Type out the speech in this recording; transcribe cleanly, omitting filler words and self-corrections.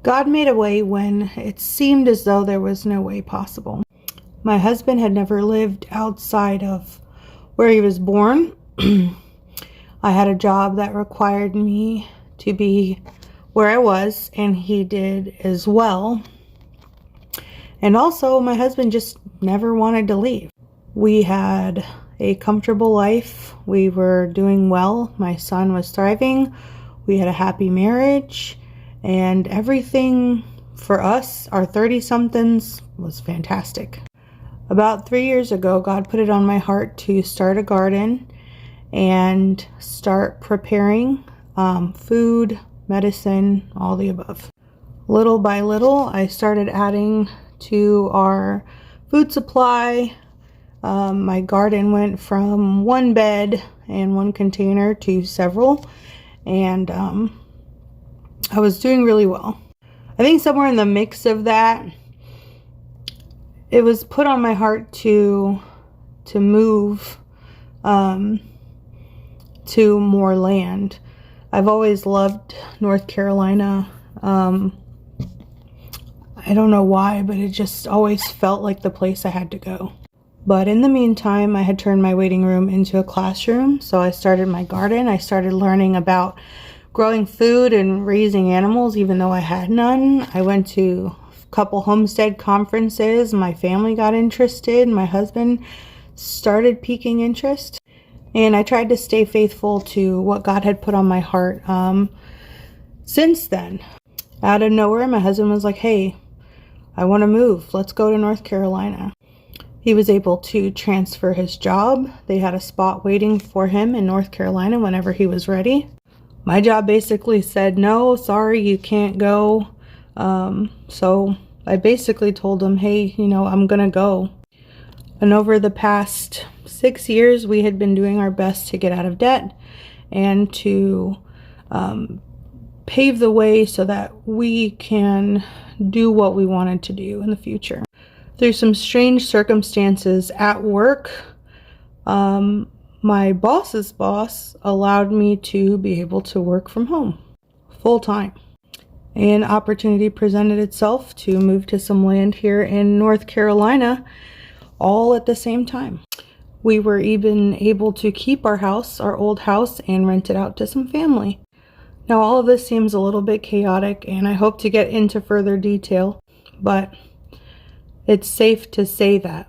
God made a way when it seemed as though there was no way possible. My husband had never lived outside of where he was born. I had a job that required me to be where I was, and he did as well. And also, my husband just never wanted to leave. We had a comfortable life. We were doing well. My son was thriving. We had a happy marriage. And everything for us, our 30-somethings, was fantastic. About 3 years ago, God put it on my heart to start a garden and start preparing food, medicine, all the above. Little by little, I started adding to our food supply. My garden went from one bed and one container to several, and I was doing really well. I think somewhere in the mix of that, it was put on my heart to move to more land. I've always loved North Carolina. I don't know why, but it just always felt like the place I had to go. But in the meantime, I had turned my waiting room into a classroom. So I started my garden. I started learning about growing food and raising animals, even though I had none. I went to a couple homestead conferences. My family got interested. My husband started piquing interest. And I tried to stay faithful to what God had put on my heart since then. Out of nowhere, my husband was like, hey, I want to move. Let's go to North Carolina. He was able to transfer his job. They had a spot waiting for him in North Carolina whenever he was ready. My job basically said, no, sorry, you can't go. So I basically told him, hey, I'm going to go. And over the past 6 years, we had been doing our best to get out of debt and to pave the way so that we can do what we wanted to do in the future. Through some strange circumstances at work, my boss's boss allowed me to be able to work from home full time. An opportunity presented itself to move to some land here in North Carolina all at the same time. We were even able to keep our house, our old house, and rent it out to some family. Now, all of this seems a little bit chaotic, and I hope to get into further detail, but it's safe to say that